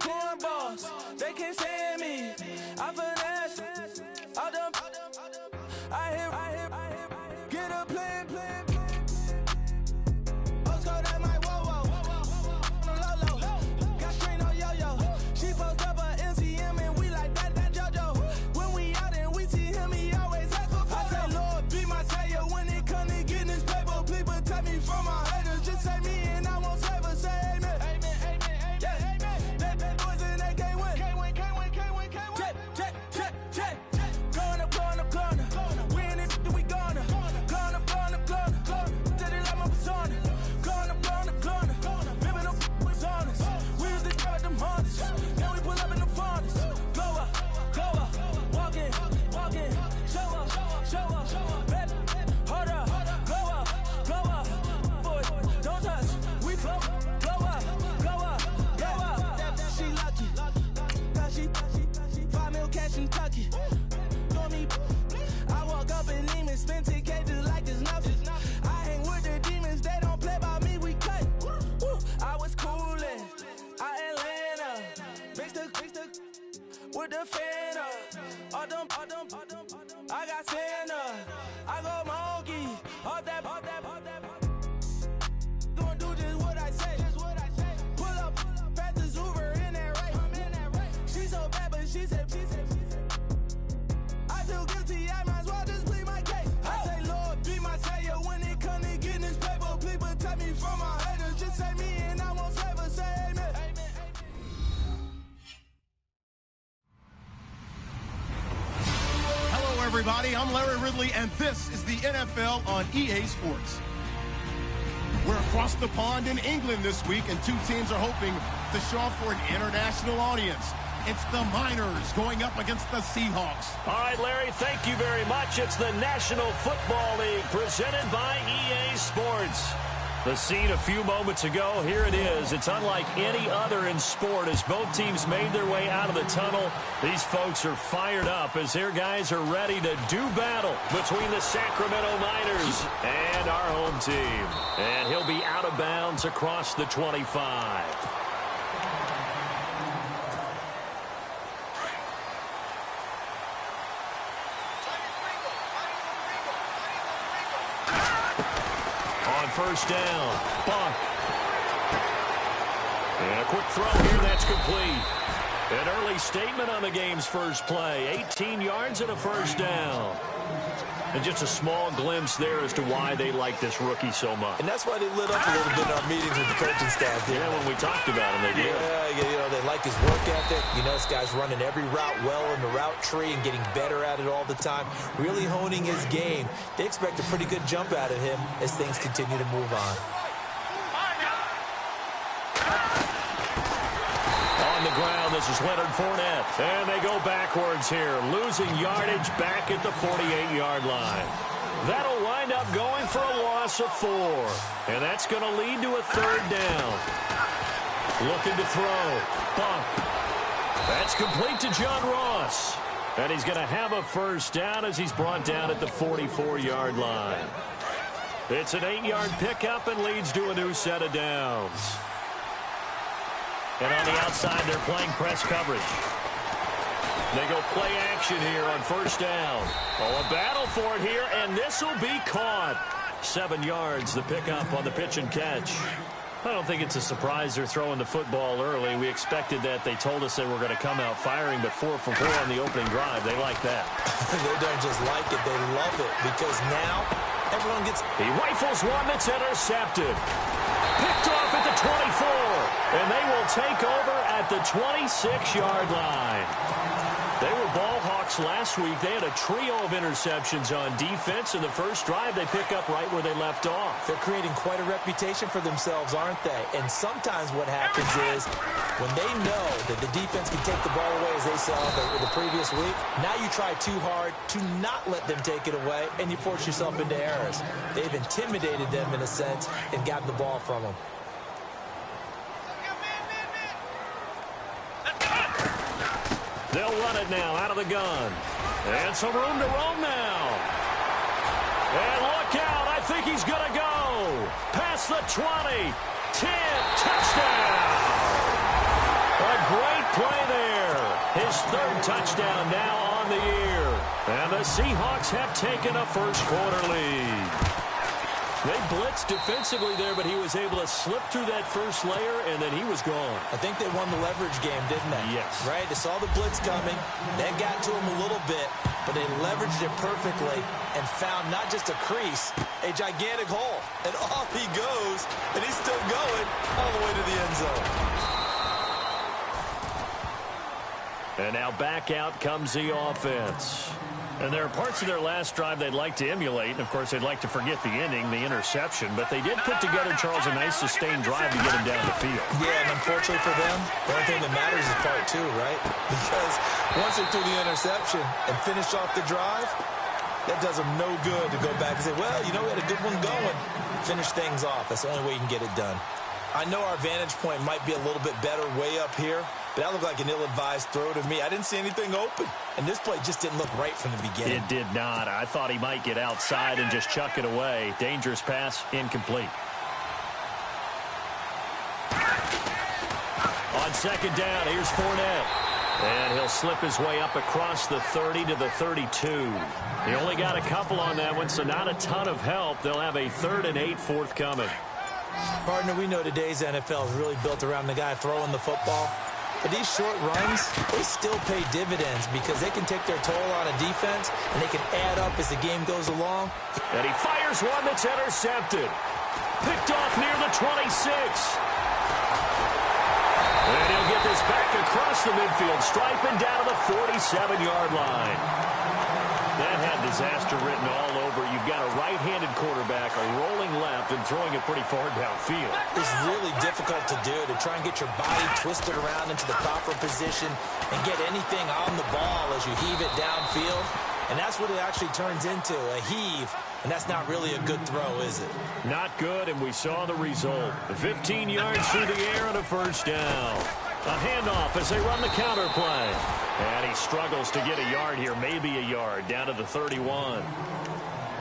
cornballs, they can't stand me. I finesse, I done, I hit, get a plan. Postcode at my whoa, got strain on yo-yo. She post up a MCM and we like that JoJo. When we out and we see him, he always ask for photo. I say, Lord, be my savior when it come to getting this paper. Please protect me from my haters. Just say me and I won't save her. Say amen. That boys and they can't win. Check. Corner. Win it, we gonna. Corner. Tell it like my persona. Corner. Remember them was honest. We was the guy with them hunters. Now we pull up in the furnace. Go up. Walk in. Show up. Baby, hold up. Go up. Boy, don't touch. We flow up. She lucky. Cause she 5 mil cash in Kentucky. I walk up in demons, spend 10K just like it's nothing. I hang with the demons, they don't play by me, we cut. Woo. I was coolin', Atlanta, mixed with the Fanta. All them, I got Santa, I go monkey, all that. Gonna do just what I say. Pull up, past the Uber in that right. She so bad, but she said. I feel guilty, I might as well just plead my case. I say, Lord, be my savior when it come to getting this paper. Please protect me from my haters. Just say me and I won't save her. Say amen. Hello, everybody. I'm Larry Ridley, and this is the NFL on EA Sports. We're across the pond in England this week, and two teams are hoping to show off for an international audience. It's the Miners going up against the Seahawks. All right, Larry, thank you very much. It's the National Football League presented by EA Sports. The scene a few moments ago, here it is. It's unlike any other in sport as both teams made their way out of the tunnel. These folks are fired up as their guys are ready to do battle between the Sacramento Miners and our home team. And he'll be out of bounds across the 25. First down. Buck. And a quick throw here. That's complete. An early statement on the game's first play. 18 yards and a first down. And just a small glimpse there as to why they like this rookie so much. And that's why they lit up a little bit in our meetings with the coaching staff. Yeah, when we talked about him, they did. Yeah, they like his work ethic. This guy's running every route well in the route tree and getting better at it all the time. Really honing his game. They expect a pretty good jump out of him as things continue to move on. On the ground, this is Leonard Fournette. And they go backwards here, losing yardage back at the 48-yard line. That'll wind up going for a loss of 4. And that's going to lead to a third down. Looking to throw. Buck. That's complete to John Ross. And he's going to have a first down as he's brought down at the 44-yard line. It's an 8-yard pickup and leads to a new set of downs. And on the outside, they're playing press coverage. They go play action here on first down. Oh, a battle for it here, and this will be caught. 7 yards, the pickup on the pitch and catch. I don't think it's a surprise they're throwing the football early. We expected that. They told us they were going to come out firing, but 4 for 4 on the opening drive. They like that. They don't just like it, they love it, because now everyone gets... He rifles one that's intercepted. Picked off at the 24, and they will take over at the 26-yard line. They were ball hawks last week. They had a trio of interceptions on defense. In the first drive, they pick up right where they left off. They're creating quite a reputation for themselves, aren't they? And sometimes what happens is when they know that the defense can take the ball away, as they saw the previous week, now you try too hard to not let them take it away, and you force yourself into errors. They've intimidated them, in a sense, and gotten the ball from them. They'll run it now out of the gun. And some room to roam now. And look out. I think he's going to go. Past the 20. 10. Touchdown. A great third touchdown now on the year. And the Seahawks have taken a first-quarter lead. They blitzed defensively there, but he was able to slip through that first layer, and then he was gone. I think they won the leverage game, didn't they? Yes. Right? They saw the blitz coming. That got to him a little bit, but they leveraged it perfectly and found not just a crease, a gigantic hole. And off he goes, and he's still going all the way to the end zone. And now back out comes the offense. And there are parts of their last drive they'd like to emulate. And, of course, they'd like to forget the ending, the interception. But they did put together, Charles, a nice sustained drive to get him down the field. Yeah, and unfortunately for them, the only thing that matters is part two, right? Because once they threw the interception and finished off the drive, that does them no good to go back and say, well, you know, we had a good one going. Finish things off. That's the only way you can get it done. I know our vantage point might be a little bit better way up here, but that looked like an ill-advised throw to me. I didn't see anything open, and this play just didn't look right from the beginning. It did not. I thought he might get outside and just chuck it away. Dangerous pass, incomplete. On second down, here's Fournette. And he'll slip his way up across the 30 to the 32. He only got a couple on that one, so not a ton of help. They'll have a 3rd and 8 forthcoming. Partner, we know today's NFL is really built around the guy throwing the football. But these short runs, they still pay dividends because they can take their toll on a defense, and they can add up as the game goes along. And he fires one that's intercepted. Picked off near the 26. And he'll get this back across the midfield stripe and down to the 47-yard line. That had disaster written all over. You've got a right-handed quarterback, a rolling left, and throwing it pretty far downfield. It's really difficult to do, to try and get your body twisted around into the proper position and get anything on the ball as you heave it downfield. And that's what it actually turns into, a heave. And that's not really a good throw, is it? Not good, and we saw the result. 15 yards through the air and a first down. A handoff as they run the counter play. And he struggles to get a yard here, maybe a yard, down to the 31.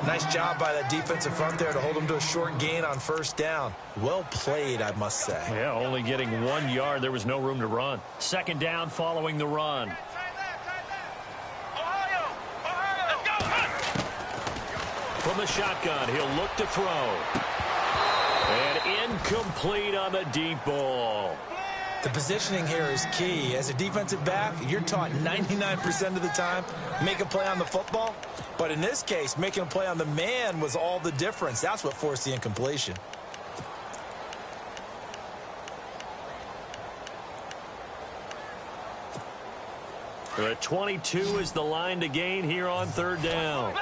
Nice job by that defensive front there to hold him to a short gain on first down. Well played, I must say. Yeah, only getting 1 yard. There was no room to run. Second down following the run. From the shotgun, he'll look to throw. And incomplete on the deep ball. The positioning here is key. As a defensive back, you're taught 99% of the time, make a play on the football. But in this case, making a play on the man was all the difference. That's what forced the incompletion. The 22 is the line to gain here on third down.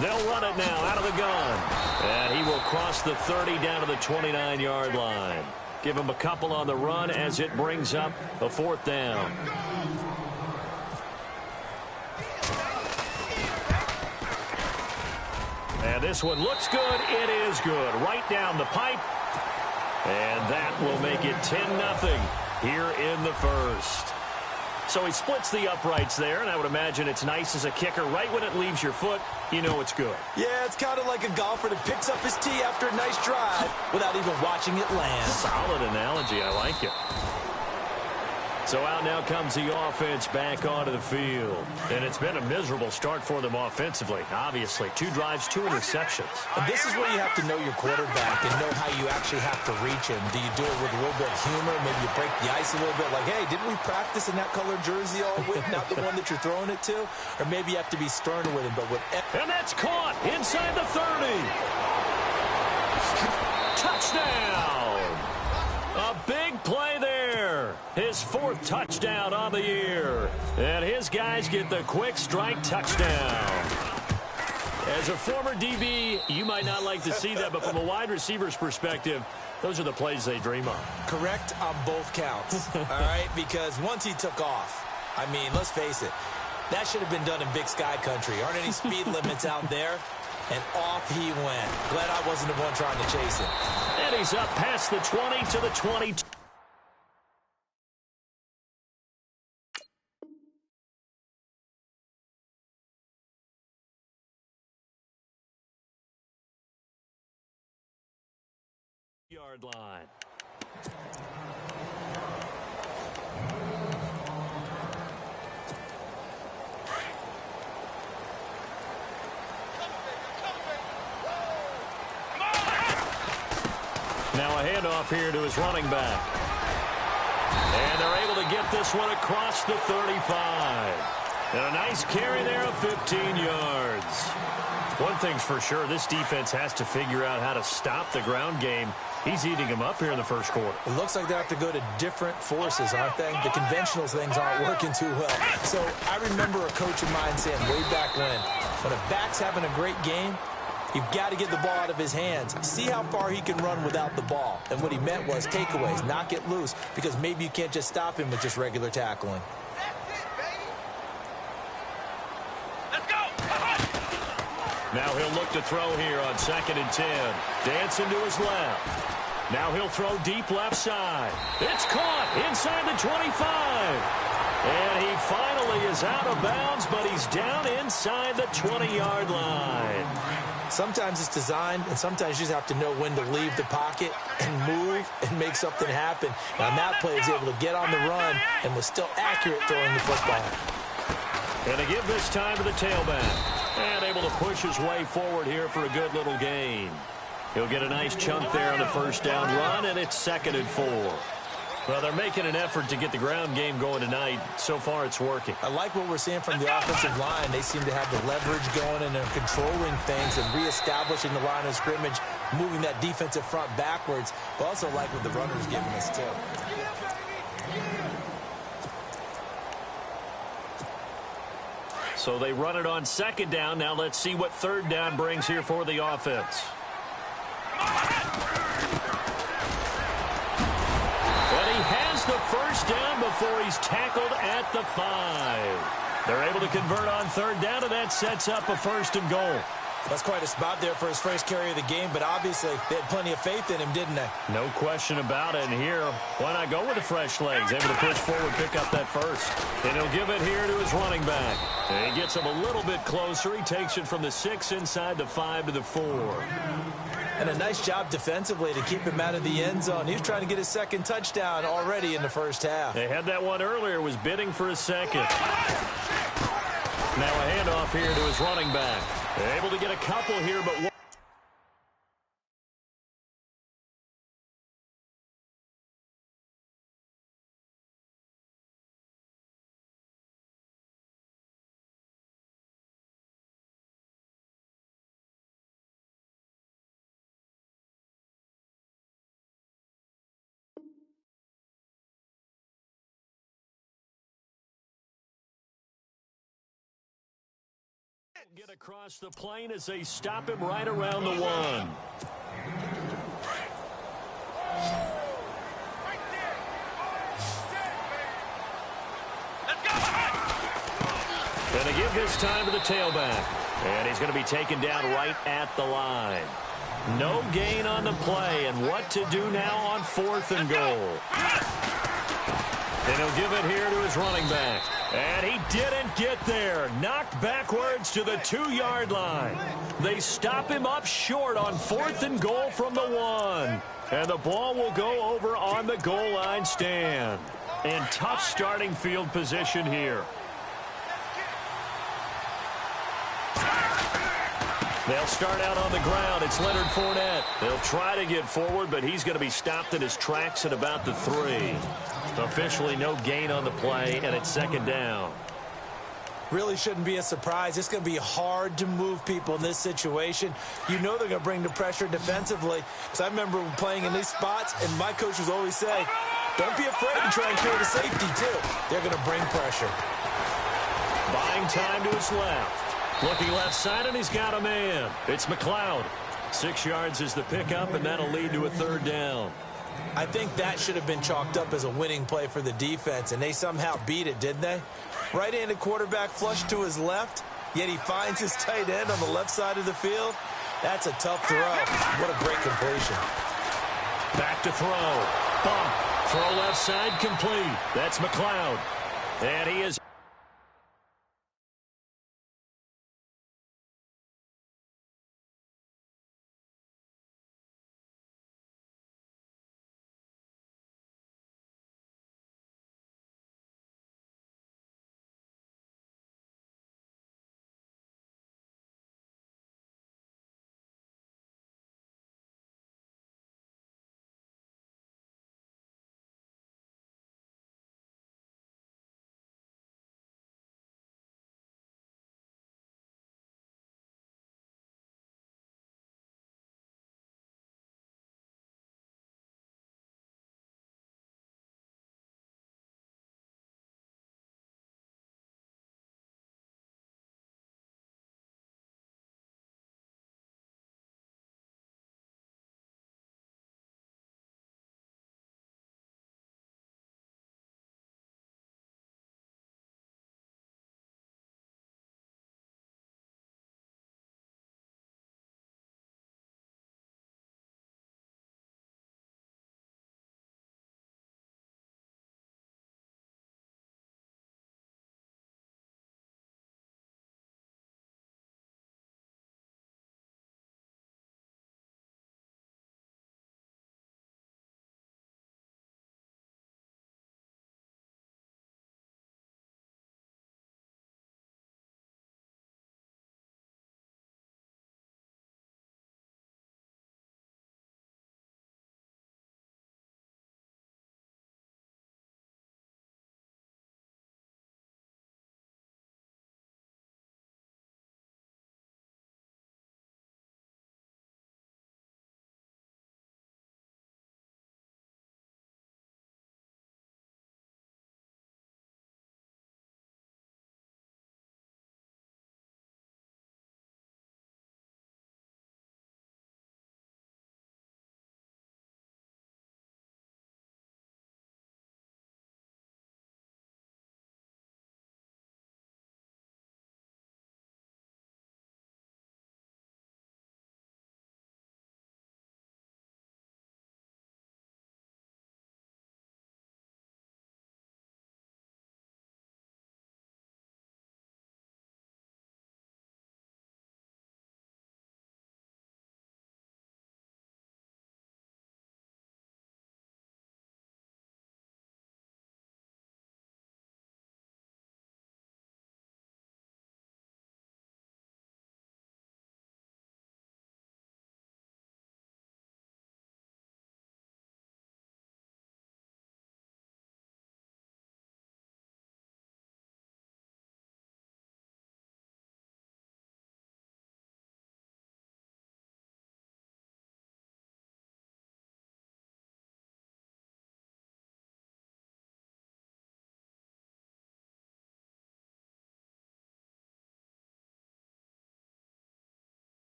They'll run it now out of the gun. And he will cross the 30 down to the 29-yard line. Give him a couple on the run as it brings up a fourth down. And this one looks good. It is good. Right down the pipe. And that will make it 10-0 here in the first. So he splits the uprights there, and I would imagine it's nice as a kicker. Right when it leaves your foot, you know it's good. Yeah, it's kind of like a golfer that picks up his tee after a nice drive without even watching it land. Solid analogy. I like it. So out now comes the offense back onto the field. And it's been a miserable start for them offensively, obviously. 2 drives, 2 interceptions. And this is where you have to know your quarterback and know how you actually have to reach him. Do you do it with a little bit of humor? Maybe you break the ice a little bit like, hey, didn't we practice in that color jersey all week? Not the one that you're throwing it to? Or maybe you have to be stern with him. But with and that's caught inside the 30. Touchdown. A big play there. His 4th touchdown on the year. And his guys get the quick strike touchdown. As a former DB, you might not like to see that, but from a wide receiver's perspective, those are the plays they dream of. Correct on both counts, all right? Because once he took off, I mean, let's face it, that should have been done in Big Sky country. Aren't any speed limits out there? And off he went. Glad I wasn't the one trying to chase him. And he's up past the 20 to the 22. Yard line. Now a handoff here to his running back. And they're able to get this one across the 35. And a nice carry there of 15 yards. One thing's for sure, this defense has to figure out how to stop the ground game. He's eating them up here in the first quarter. It looks like they have to go to different forces, aren't they? The conventional things aren't working too well. So I remember a coach of mine saying way back when a back's having a great game, you've got to get the ball out of his hands. See how far he can run without the ball. And what he meant was takeaways, not get loose, because maybe you can't just stop him with just regular tackling. Now he'll look to throw here on 2nd and 10. Dancing to his left. Now he'll throw deep left side. It's caught inside the 25. And he finally is out of bounds, but he's down inside the 20-yard line. Sometimes it's designed, and sometimes you just have to know when to leave the pocket and move and make something happen. And on that play, he was able to get on the run and was still accurate throwing the football. And to give this time to the tailback. And able to push his way forward here for a good little gain. He'll get a nice chunk there on the first down run, and it's 2nd and 4. Well, they're making an effort to get the ground game going tonight. So far, it's working. I like what we're seeing from the offensive line. They seem to have the leverage going, and they're controlling things and reestablishing the line of scrimmage, moving that defensive front backwards. But also like what the runner's giving us, too. So they run it on 2nd down. Now let's see what 3rd down brings here for the offense. But he has the first down before he's tackled at the 5. They're able to convert on 3rd down, and that sets up a 1st and goal. That's quite a spot there for his first carry of the game, but obviously they had plenty of faith in him, didn't they? No question about it. And here, why not go with the fresh legs? Able to push forward, pick up that first. And he'll give it here to his running back. And he gets him a little bit closer. He takes it from the 6 inside the 5 to the 4. And a nice job defensively to keep him out of the end zone. He was trying to get his 2nd touchdown already in the first half. They had that one earlier, was bidding for his 2nd. Now a handoff here to his running back. They're able to get a couple here, but one. Get across the plane as they stop him right around the 1. Going to give this time to the tailback. And he's going to be taken down right at the line. No gain on the play, and what to do now on 4th and goal. And he'll give it here to his running back. And he didn't get there. Knocked backwards to the 2-yard line. They stop him up short on 4th and goal from the 1. And the ball will go over on the goal line stand. And tough starting field position here. They'll start out on the ground. It's Leonard Fournette. They'll try to get forward, but he's going to be stopped in his tracks at about the 3. Officially no gain on the play, and it's 2nd down. Really shouldn't be a surprise. It's going to be hard to move people in this situation. You know they're going to bring the pressure defensively. Because I remember playing in these spots, and my coach would always say, don't be afraid to try and create a safety, too. They're going to bring pressure. Buying time to his left. Looking left side, and he's got a man. It's McLeod. 6 yards is the pickup, and that'll lead to a 3rd down. I think that should have been chalked up as a winning play for the defense, and they somehow beat it, didn't they? Right-handed quarterback flushed to his left, yet he finds his tight end on the left side of the field. That's a tough throw. What a great completion. Back to throw. Bump. Throw left side complete. That's McLeod. And he is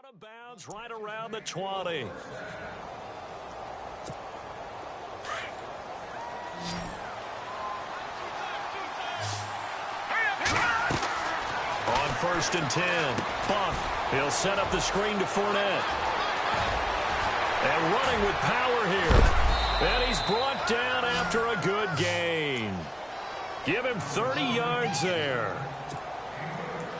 Out of bounds right around the 20. On 1st and 10, Buck. He'll set up the screen to Fournette. And running with power here. And he's brought down after a good gain. Give him 30 yards there.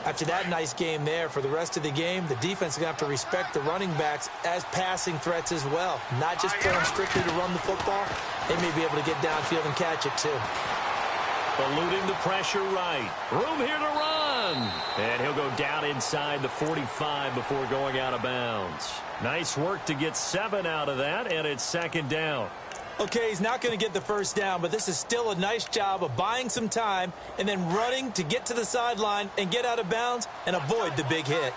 After that nice game there, for the rest of the game, the defense is going to have to respect the running backs as passing threats as well. Not just play them strictly to run the football. They may be able to get downfield and catch it too. Eluding the pressure right. Room here to run. And he'll go down inside the 45 before going out of bounds. Nice work to get 7 out of that, and it's 2nd down. Okay, he's not going to get the first down, but this is still a nice job of buying some time and then running to get to the sideline and get out of bounds and avoid the big hit.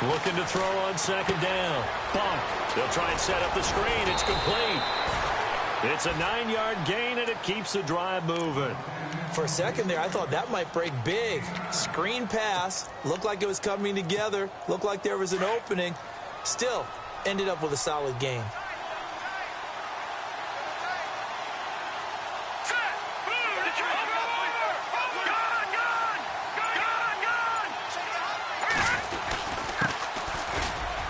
Looking to throw on 2nd down. Bump. They'll try and set up the screen. It's complete. It's a 9-yard gain, and it keeps the drive moving. For a second there, I thought that might break big. Screen pass. Looked like it was coming together. Looked like there was an opening. Still, ended up with a solid gain.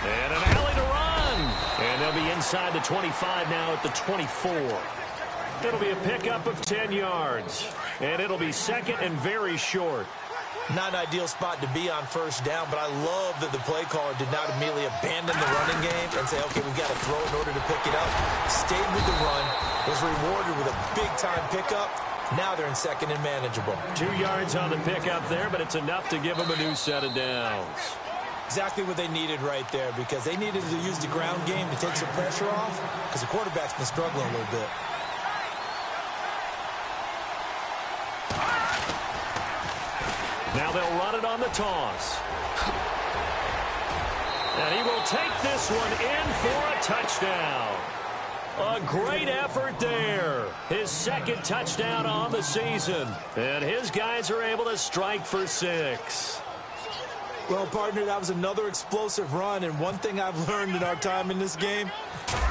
And an alley to run. And they'll be inside the 25 now at the 24. It'll be a pickup of 10 yards. And it'll be 2nd and very short. Not an ideal spot to be on 1st down, but I love that the play caller did not immediately abandon the running game and say, okay, we've got to throw in order to pick it up. Stayed with the run, was rewarded with a big-time pickup. Now they're in 2nd and manageable. 2 yards on the pickup there, but it's enough to give them a new set of downs. Exactly what they needed right there, because they needed to use the ground game to take some pressure off, because the quarterback's been struggling a little bit. Now they'll run it on the toss. And he will take this one in for a touchdown. A great effort there. His 2nd touchdown on the season. And his guys are able to strike for 6. Well, partner, that was another explosive run, and one thing I've learned in our time in this game,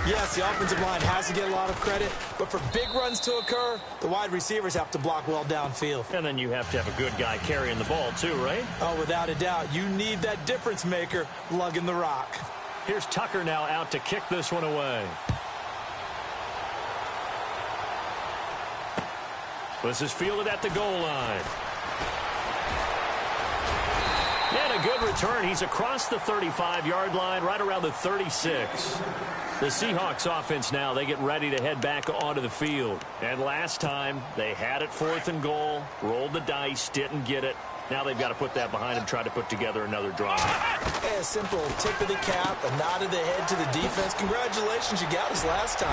yes, the offensive line has to get a lot of credit, but for big runs to occur, the wide receivers have to block well downfield. And then you have to have a good guy carrying the ball too, right? Oh, without a doubt. You need that difference maker lugging the rock. Here's Tucker now out to kick this one away. This is fielded at the goal line. And a good return. He's across the 35-yard line, right around the 36. The Seahawks offense now, they get ready to head back onto the field. And last time, they had it 4th and goal, rolled the dice, didn't get it. Now they've got to put that behind them, try to put together another drive. Hey, a simple tip of the cap, a nod of the head to the defense. Congratulations, you got us last time.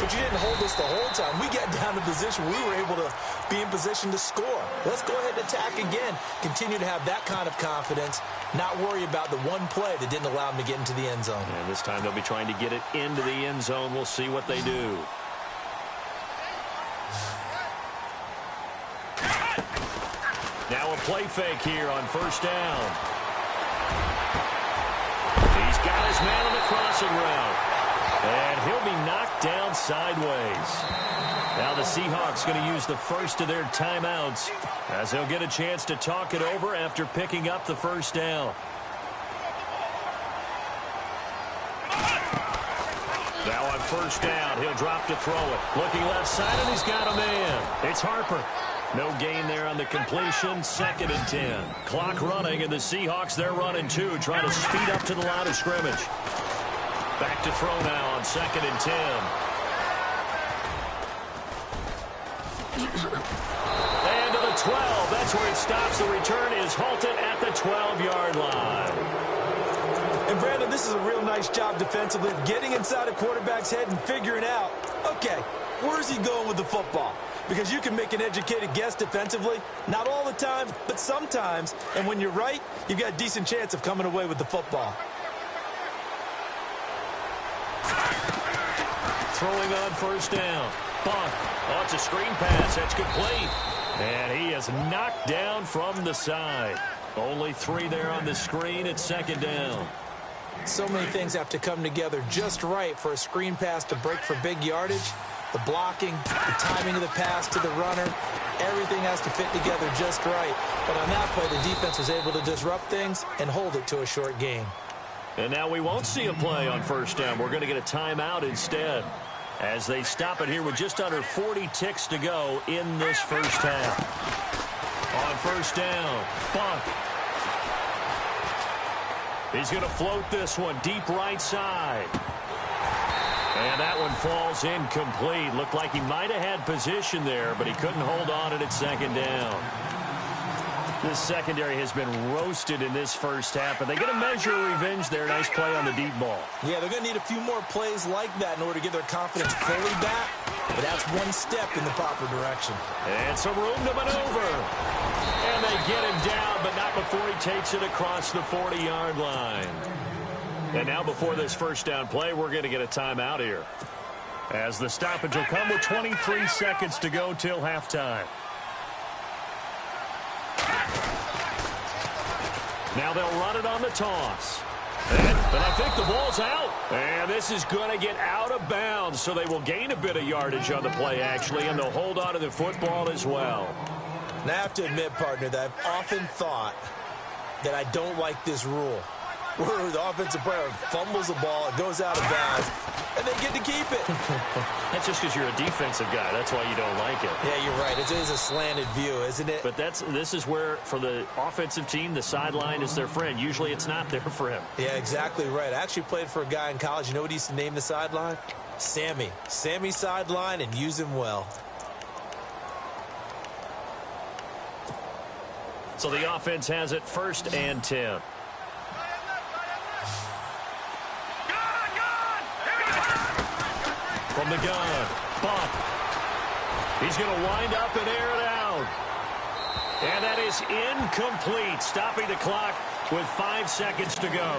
But you didn't hold us the whole time. We got down to position. We were able to be in position to score. Let's go ahead and attack again. Continue to have that kind of confidence. Not worry about the one play that didn't allow them to get into the end zone. And this time they'll be trying to get it into the end zone. We'll see what they do. Now a play fake here on 1st down. He's got his man on the crossing route. And he'll be knocked down sideways. Now the Seahawks going to use the first of their timeouts as they'll get a chance to talk it over after picking up the 1st down. Now on 1st down, he'll drop to throw it. Looking left side, and he's got a man. It's Harper. No gain there on the completion. 2nd and 10. Clock running, and the Seahawks, they're running too, trying to speed up to the line of scrimmage. Back to throw now on 2nd and 10. And to the 12. That's where it stops. The return is halted at the 12-yard line. And, Brandon, this is a real nice job defensively of getting inside a quarterback's head and figuring out, okay, where's he going with the football? Because you can make an educated guess defensively. Not all the time, but sometimes. And when you're right, you've got a decent chance of coming away with the football. Throwing on 1st down. Buck. Oh, it's a screen pass. That's complete. And he is knocked down from the side. Only 3 there on the screen at second down. So many things have to come together just right for a screen pass to break for big yardage. The blocking, the timing of the pass to the runner, everything has to fit together just right. But on that play, the defense was able to disrupt things and hold it to a short gain. And now we won't see a play on first down. We're going to get a timeout instead, as they stop it here with just under 40 ticks to go in this first half. On first down, Buck. He's going to float this one deep right side. And that one falls incomplete. Looked like he might have had position there, but he couldn't hold on it at second down. This secondary has been roasted in this first half, but they get a measure of revenge there. Nice play on the deep ball. Yeah, they're going to need a few more plays like that in order to get their confidence fully back. But that's one step in the proper direction. And some room to maneuver. And they get him down, but not before he takes it across the 40-yard line. And now before this first down play, we're going to get a timeout here, as the stoppage will come with 23 seconds to go till halftime. Now they'll run it on the toss. And I think the ball's out. And this is going to get out of bounds, so they will gain a bit of yardage on the play, actually, and they'll hold on to the football as well. And I have to admit, partner, that I've often thought that I don't like this rule, where the offensive player fumbles the ball, it goes out of bounds, and they get to keep it. That's just because you're a defensive guy. That's why you don't like it. Yeah, you're right. It is a slanted view, isn't it? But this is where, for the offensive team, the sideline is their friend. Usually it's not there for him. Yeah, exactly right. I actually played for a guy in college. You know what he used to name the sideline? Sammy. Sammy sideline, and use him well. So the offense has it 1st and 10. From the gun, Buck. He's going to wind up and air it out. And that is incomplete, stopping the clock with 5 seconds to go.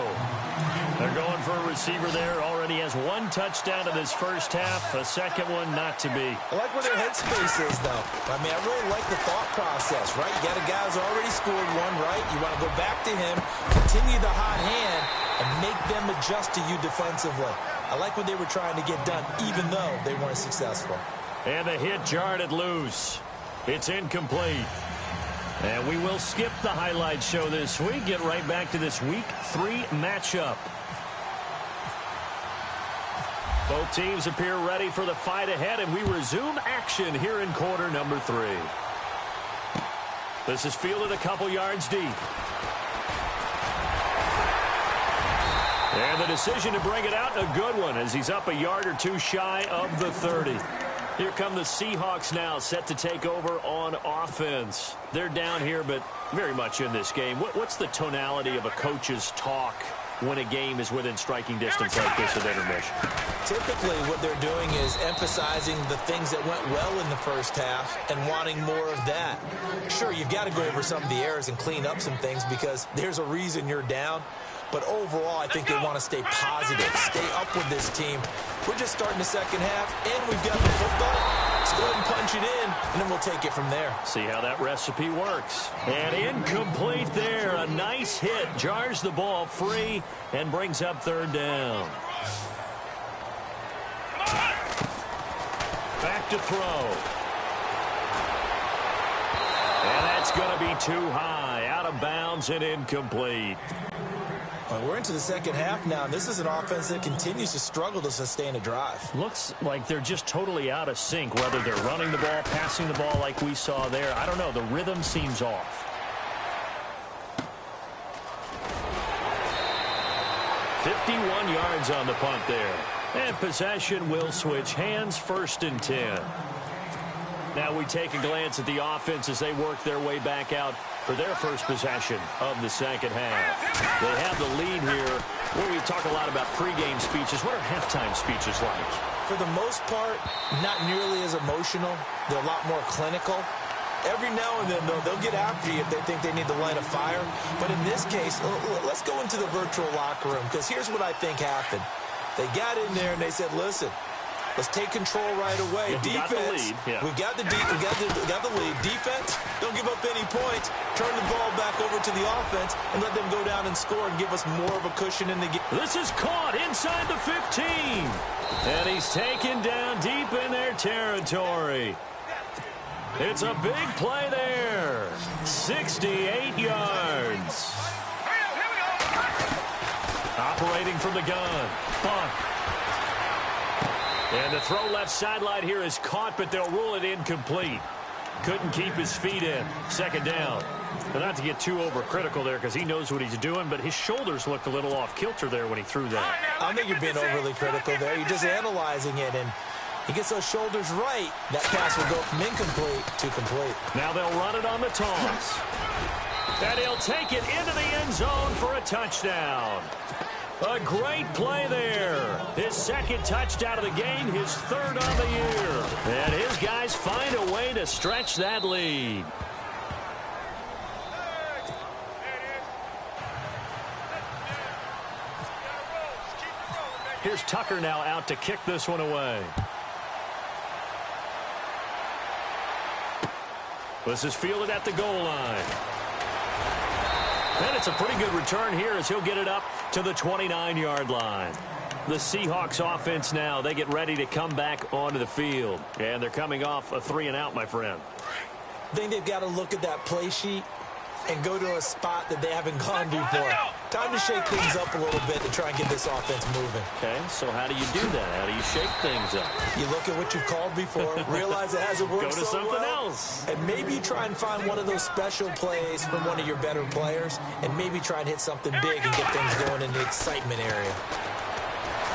They're going for a receiver there. Already has 1 touchdown in this first half. A second one not to be. I like where their headspace is, though. I mean, I really like the thought process, right? You got a guy who's already scored one, right? You want to go back to him, continue the hot hand, and make them adjust to you defensively. I like what they were trying to get done, even though they weren't successful. And the hit jarred it loose. It's incomplete. And we will skip the highlight show this week. Get right back to this Week 3 matchup. Both teams appear ready for the fight ahead, and we resume action here in quarter number 3. This is fielded a couple yards deep. And the decision to bring it out, a good one, as he's up a yard or 2 shy of the 30. Here come the Seahawks now, set to take over on offense. They're down here, but very much in this game. What's the tonality of a coach's talk when a game is within striking distance like this at intermission? Typically, what they're doing is emphasizing the things that went well in the first half and wanting more of that. Sure, you've got to go over some of the errors and clean up some things because there's a reason you're down. But overall, I think they want to stay positive, stay up with this team. We're just starting the second half, and we've got the football. Let's go ahead and punch it in, and then we'll take it from there. See how that recipe works. And incomplete there. A nice hit. Jars the ball free and brings up 3rd down. Back to throw. And that's going to be too high. Out of bounds and incomplete. Well, we're into the second half now, and this is an offense that continues to struggle to sustain a drive. Looks like they're just totally out of sync, whether they're running the ball, passing the ball like we saw there. I don't know. The rhythm seems off. 51 yards on the punt there. And possession will switch hands, 1st and 10. Now we take a glance at the offense as they work their way back out for their first possession of the second half. They have the lead here. Where we talk a lot about pregame speeches. What are halftime speeches like? For the most part, not nearly as emotional. They're a lot more clinical. Every now and then, though, they'll get after you if they think they need to light a fire. But in this case, let's go into the virtual locker room, because here's what I think happened. They got in there and they said, listen, Let's take control right away. Yeah, Defense, we've got the lead. Defense, don't give up any points. Turn the ball back over to the offense and let them go down and score and give us more of a cushion in the game. This is caught inside the 15. And he's taken down deep in their territory. It's a big play there. 68 yards. Operating from the gun. Bunt. And the throw left sideline here is caught, but they'll rule it incomplete. Couldn't keep his feet in. Second down. But not to get too overcritical there because he knows what he's doing, but his shoulders looked a little off kilter there when he threw that. I don't think you're being overly critical there. You're just analyzing it, and he gets those shoulders right. That pass will go from incomplete to complete. Now they'll run it on the toss. And he'll take it into the end zone for a touchdown. A great play there. His second touchdown of the game, his third on the year. And his guys find a way to stretch that lead. Here's Tucker now out to kick this one away. This is fielded at the goal line. And it's a pretty good return here as he'll get it up to the 29-yard line. The Seahawks offense now, they get ready to come back onto the field. And they're coming off a 3-and-out, my friend. I think they've got to look at that play sheet and go to a spot that they haven't gone before. Time to shake things up a little bit to try and get this offense moving. Okay, so how do you do that? How do you shake things up? You look at what you've called before, realize it hasn't worked so so something well, else. and maybe you try and find one of those special plays from one of your better players, and maybe try and hit something big and get things going in the excitement area.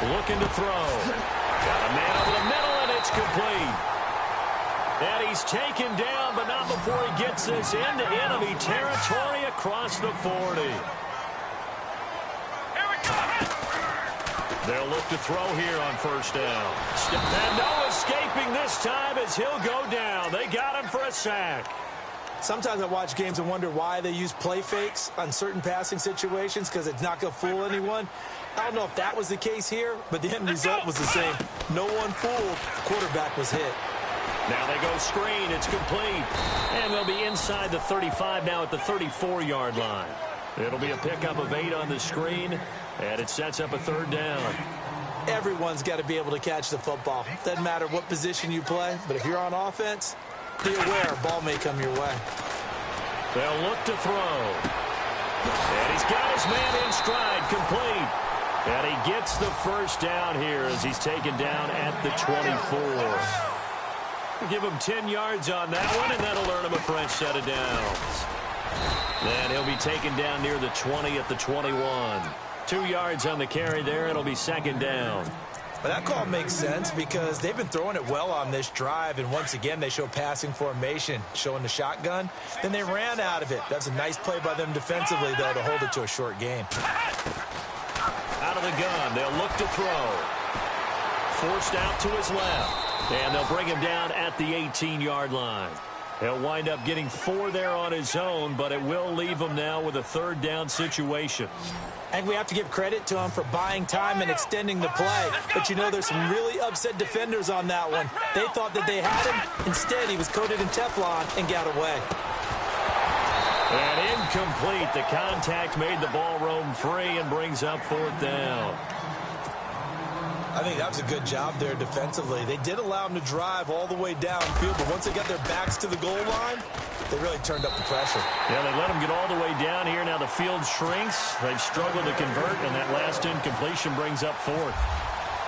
Looking to throw. Got a man over the middle, and it's complete. And he's taken down, but not before he gets this into enemy territory across the 40. They'll look to throw here on first down. And no escaping this time as he'll go down. They got him for a sack. Sometimes I watch games and wonder why they use play fakes on certain passing situations because it's not going to fool anyone. I don't know if that was the case here, but the end result was the same. No one fooled. Quarterback was hit. Now they go screen. It's complete. And they'll be inside the 35 now at the 34-yard line. It'll be a pickup of 8 on the screen, and it sets up a third down. Everyone's got to be able to catch the football. Doesn't matter what position you play, but if you're on offense, be aware a ball may come your way. They'll look to throw. And he's got his man in stride, complete. And he gets the first down here as he's taken down at the 24. We'll give him 10 yards on that one, and that'll earn him a fresh set of downs. And he'll be taken down near the 20 at the 21. 2 yards on the carry there. It'll be second down. But that call makes sense because they've been throwing it well on this drive, and once again they show passing formation, showing the shotgun. Then they ran out of it. That's a nice play by them defensively, though, to hold it to a short gain. Out of the gun, they'll look to throw. Forced out to his left, and they'll bring him down at the 18-yard line. He'll wind up getting 4 there on his own, but it will leave him now with a third down situation. And we have to give credit to him for buying time and extending the play. But, you know, there's some really upset defenders on that one. They thought that they had him. Instead, he was coated in Teflon and got away. And incomplete. The contact made the ball roam free and brings up fourth down. I think that was a good job there defensively. They did allow him to drive all the way downfield, but once they got their backs to the goal line, they really turned up the pressure. Yeah, they let him get all the way down here. Now the field shrinks. They've struggled to convert, and that last incompletion brings up fourth.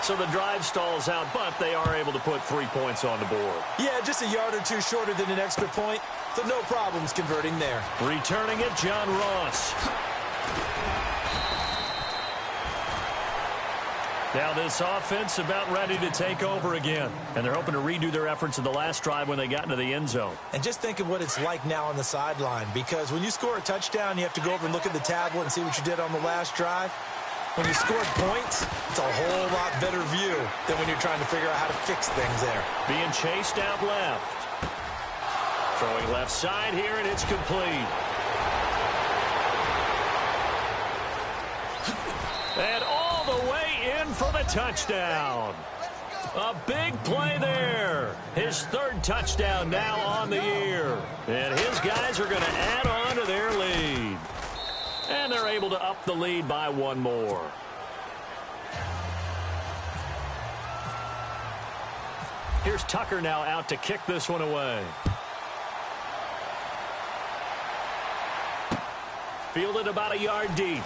So the drive stalls out, but they are able to put 3 points on the board. Yeah, just a yard or two shorter than an extra point, so no problems converting there. Returning it, John Ross. Now this offense about ready to take over again. And they're hoping to redo their efforts in the last drive when they got into the end zone. And just think of what it's like now on the sideline. Because when you score a touchdown, you have to go over and look at the tablet and see what you did on the last drive. When you scored points, it's a whole lot better view than when you're trying to figure out how to fix things there. Being chased out left. Throwing left side here, and it's complete. And all the way in for the touchdown. A big play there. His third touchdown now on the year. And his guys are going to add on to their lead. And they're able to up the lead by one more. Here's Tucker now out to kick this one away. Fielded about a yard deep.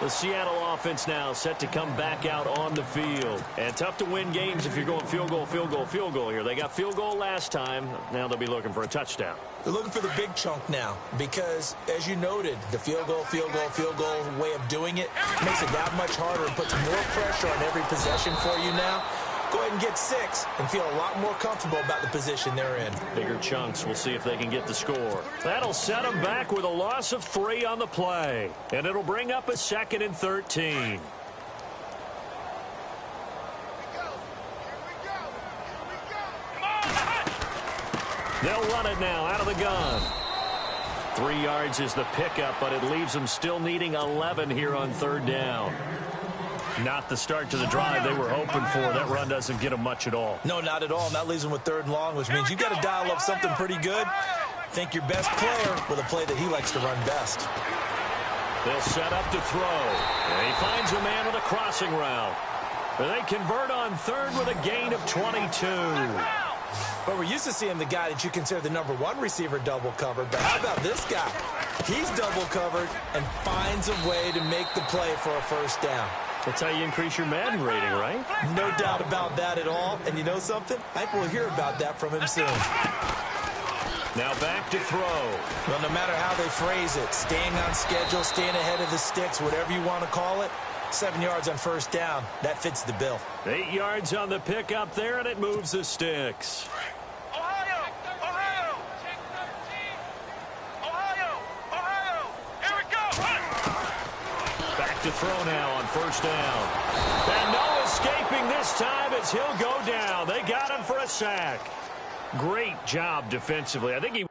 The Seattle offense now set to come back out on the field. And tough to win games if you're going field goal, field goal, field goal here. They got field goal last time. Now they'll be looking for a touchdown. They're looking for the big chunk now because, as you noted, the field goal way of doing it makes it that much harder and puts more pressure on every possession for you now. Go ahead and get 6 and feel a lot more comfortable about the position they're in. Bigger chunks. We'll see if they can get the score. That'll set them back with a loss of 3 on the play. And it'll bring up a 2nd and 13. They'll run it now out of the gun. 3 yards is the pickup, but it leaves them still needing 11 here on 3rd down. Not the start to the drive they were hoping for. That run doesn't get them much at all. No, not at all. And that leaves them with 3rd and long, which means you've got to dial up something pretty good. Think your best player with a play that he likes to run best. They'll set up to throw. And he finds a man with a crossing route. And they convert on 3rd with a gain of 22. But we're used to seeing the guy that you consider the #1 receiver double covered. But how about this guy? He's double covered and finds a way to make the play for a 1st down. That's how you increase your Madden rating, right? No doubt about that at all. And you know something? I think we'll hear about that from him soon. Now back to throw. Well, no matter how they phrase it, staying on schedule, staying ahead of the sticks, whatever you want to call it, 7 yards on 1st down, that fits the bill. 8 yards on the pickup there, and it moves the sticks. To throw now on 1st down. And no escaping this time as he'll go down. They got him for a sack. Great job defensively. I think he